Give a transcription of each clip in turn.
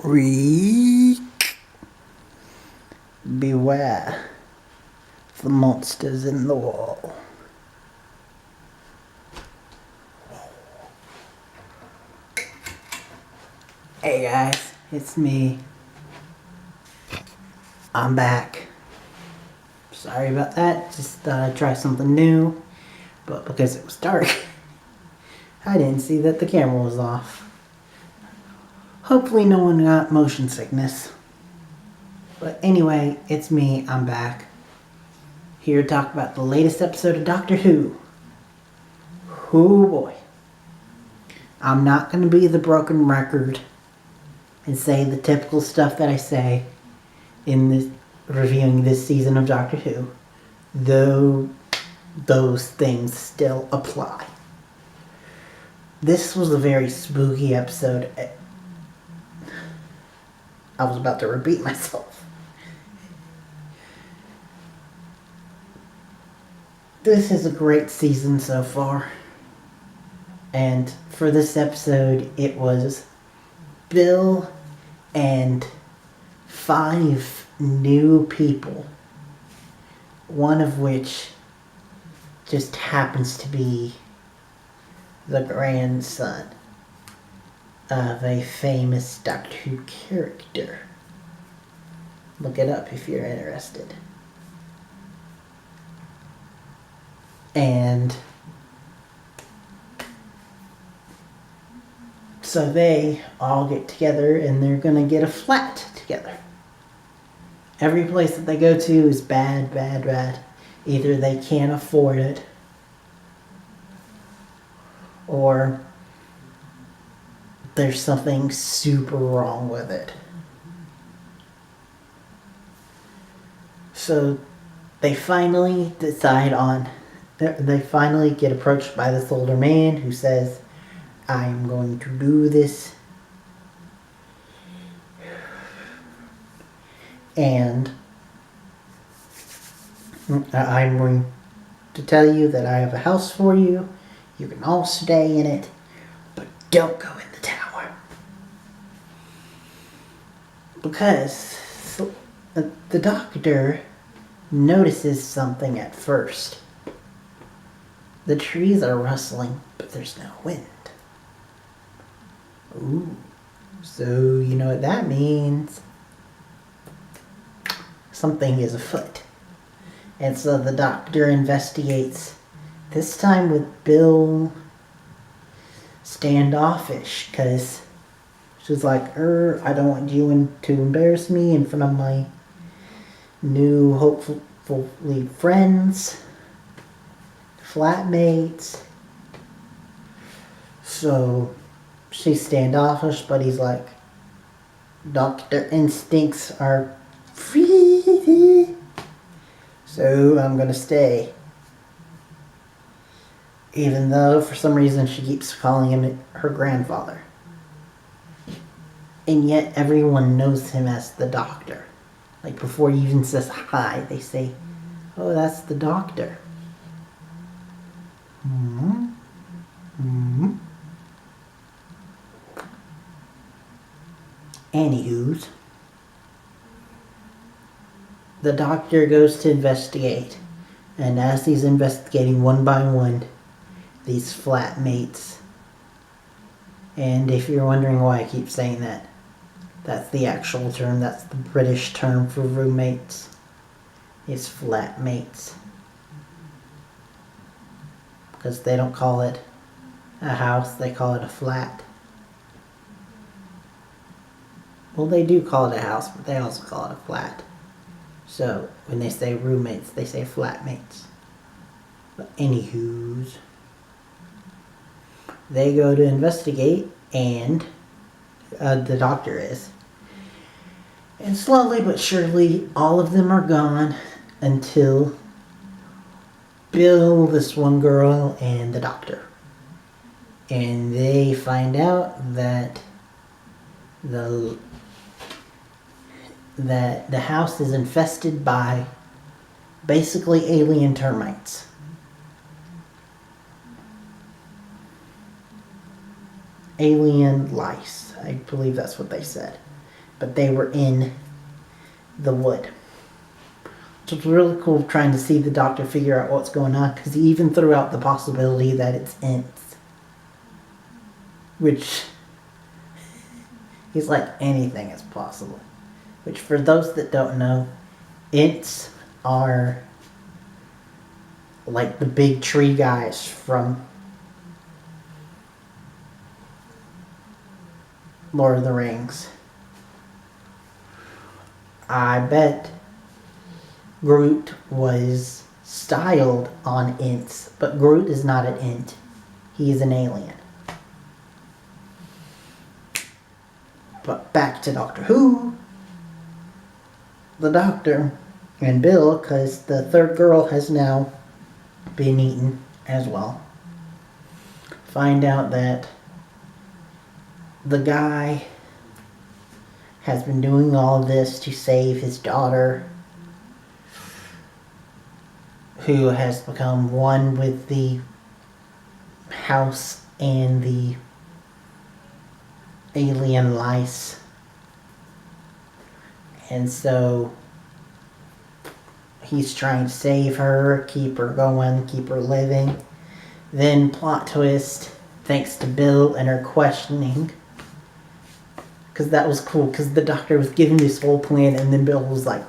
Reek. Beware the monsters in the wall. Hey guys, it's me. I'm back. Sorry about that, just thought I'd try something new, but because it was dark, I didn't see that the camera was off. Hopefully no one got motion sickness. But anyway, it's me, I'm back. Here to talk about the latest episode of Doctor Who. Oh boy. I'm not going to be the broken record and say the typical stuff that I say in this reviewing this season of Doctor Who, though those things still apply. This was a very spooky episode. I was about to repeat myself. This is a great season so far. And for this episode, it was Bill and 5 new people. One of which just happens to be the grandson of a famous Doctor Who character. Look it up if you're interested. And so they all get together and they're gonna get a flat together. Every place that they go to is bad, bad, bad. Either they can't afford it, or there's something super wrong with it. So they finally get approached by this older man who says, I'm going to do this. And I'm going to tell you that I have a house for you. You can all stay in it, but don't go in the tower. Because the doctor notices something at first. The trees are rustling, but there's no wind. Ooh, so you know what that means. Something is afoot. And so the doctor investigates, this time with Bill standoffish, because she's like, I don't want you to embarrass me in front of my new, hopefully, friends, flatmates. So she's standoffish, but he's like, doctor instincts are free, so I'm gonna stay. Even though for some reason she keeps calling him her grandfather. And yet everyone knows him as the doctor. Like before he even says hi, they say, oh, that's the doctor. Mm-hmm. Mm-hmm. Anywho's, the doctor goes to investigate, and as he's investigating one by one, these flatmates, and if you're wondering why I keep saying that, that's the actual term, that's the British term for roommates, is flatmates. Because they don't call it a house, they call it a flat. Well, they do call it a house, but they also call it a flat. So, when they say roommates, they say flatmates. But anywho's, they go to investigate, and the doctor is. And slowly but surely, all of them are gone until Bill, this one girl, and the doctor. And they find out that the house is infested by basically alien termites. Alien lice. I believe that's what they said. but they were in the wood. Which was really cool, trying to see the Doctor figure out what's going on, because he even threw out the possibility that it's Ents. Which, he's like, anything is possible. Which, for those that don't know, Ents are like the big tree guys from Lord of the Rings. I bet Groot was styled on Ents, but Groot is not an Ent. He is an alien. But back to Doctor Who. The Doctor and Bill, because the third girl has now been eaten as well, find out that the guy has been doing all of this to save his daughter, who has become one with the house and the alien lice. And so he's trying to save her, keep her going, keep her living. Then, plot twist, thanks to Bill and her questioning. Because that was cool, because the Doctor was giving this whole plan, and then Bill was like,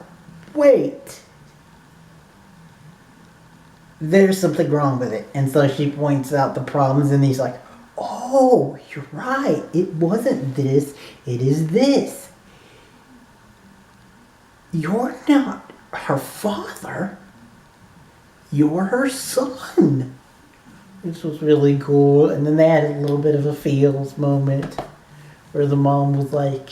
wait, there's something wrong with it. And so she points out the problems, and he's like, oh, you're right, it wasn't this, it is this. You're not her father, you're her son. This was really cool. And then they had a little bit of a feels moment, where the mom was like,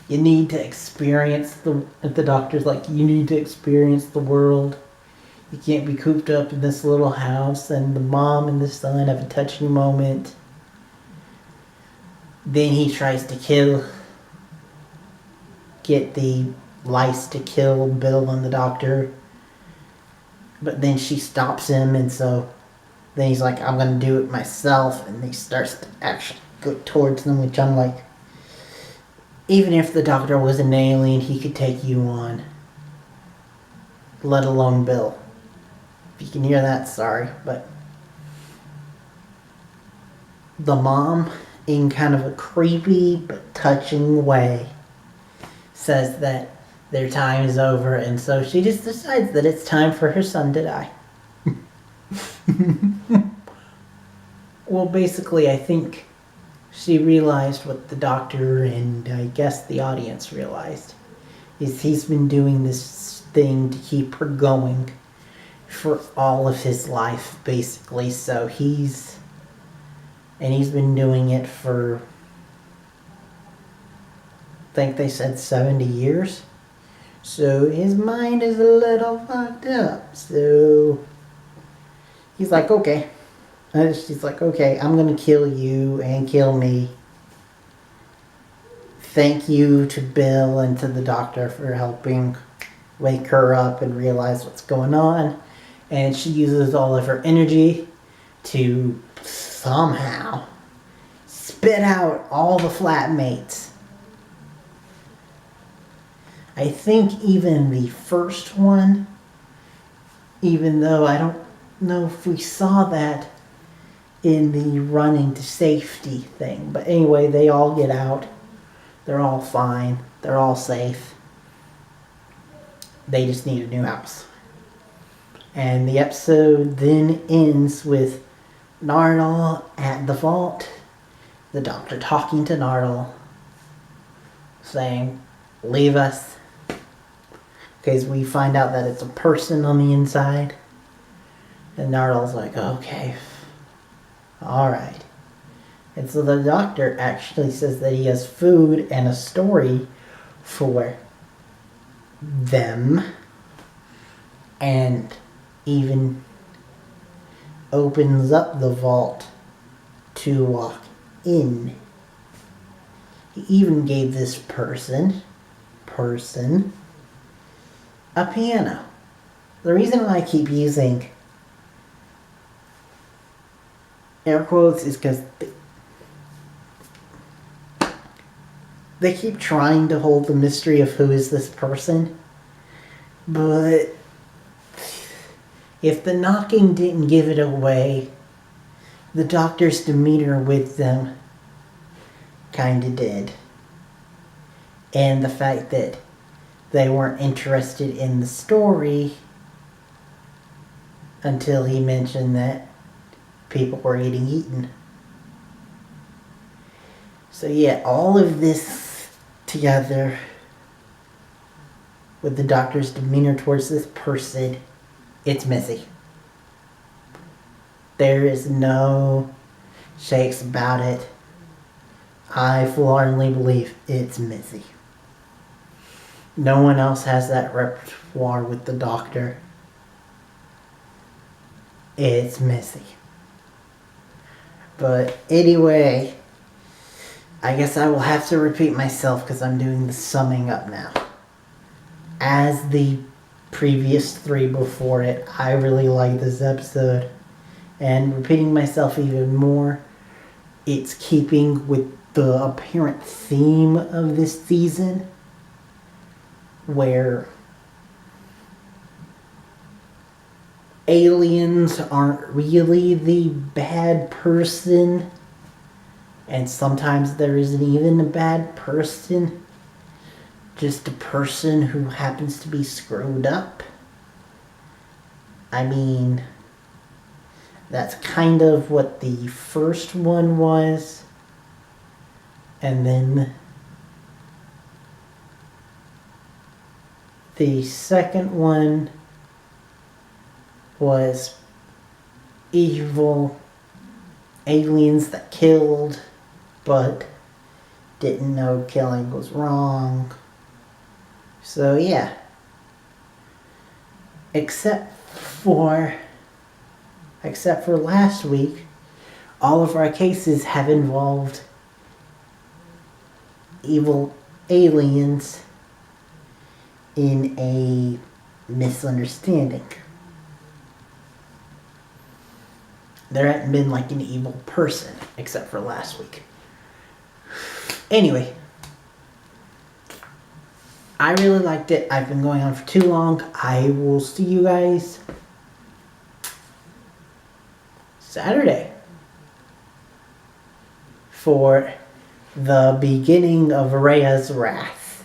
you need to experience the Doctor's like, you need to experience the world. You can't be cooped up in this little house. And the mom and the son have a touching moment. Then he tries to get the lice to kill Bill and the Doctor. But then she stops him, and so then he's like, I'm going to do it myself. And he starts to actually go towards them, which I'm like, even if the Doctor was an alien, he could take you on. Let alone Bill. If you can hear that, sorry. But the mom, in kind of a creepy but touching way, says that their time is over, and so she just decides that it's time for her son to die. Well, basically, I think she realized what the Doctor and I guess the audience realized, is he's been doing this thing to keep her going for all of his life, basically. So he's been doing it for, I think they said 70 years. So his mind is a little fucked up. So he's like, okay. And she's like, okay, I'm going to kill you and kill me. Thank you to Bill and to the Doctor for helping wake her up and realize what's going on. And she uses all of her energy to somehow spit out all the flatmates. I think even the first one, even though I don't know if we saw that in the running to safety thing. But anyway, they all get out. They're all fine. They're all safe. They just need a new house. And the episode then ends with Nardole at the vault. The Doctor talking to Nardole, saying, leave us. Because we find out that it's a person on the inside. And Nardole's like, okay, alright. And so the Doctor actually says that he has food and a story for them. And even opens up the vault to walk in. He even gave this person a piano. The reason why I keep using air quotes is because they keep trying to hold the mystery of who is this person, but if the knocking didn't give it away, the doctor's demeanor with them kinda did. And the fact that they weren't interested in the story until he mentioned that people were getting eaten. So yeah, all of this together with the doctor's demeanor towards this person, it's Missy. There is no shakes about it. I full-heartedly believe it's Missy. No one else has that repertoire with the doctor. It's Missy. But anyway, I guess I will have to repeat myself because I'm doing the summing up now. As the previous 3 before it, I really like this episode. And repeating myself even more, it's keeping with the apparent theme of this season, where aliens aren't really the bad person, and sometimes there isn't even a bad person, just a person who happens to be screwed up. I mean, that's kind of what the first one was, and then the second one was evil aliens that killed but didn't know killing was wrong. So yeah, except for last week, all of our cases have involved evil aliens in a misunderstanding. There hadn't been like an evil person except for last week. Anyway, I really liked it. I've been going on for too long. I will see you guys Saturday for the beginning of Rhea's Wrath.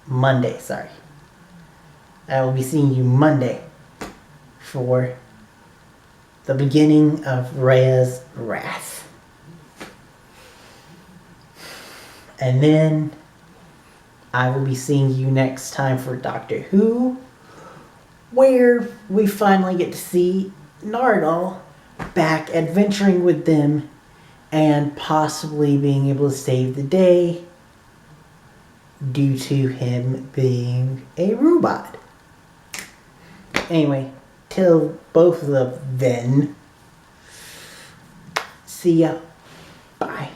Monday, sorry. I will be seeing you Monday for the beginning of Rhea's Wrath. And then I will be seeing you next time for Doctor Who, where we finally get to see Nardole back adventuring with them and possibly being able to save the day due to him being a robot. Anyway, till both of them, see ya. Bye.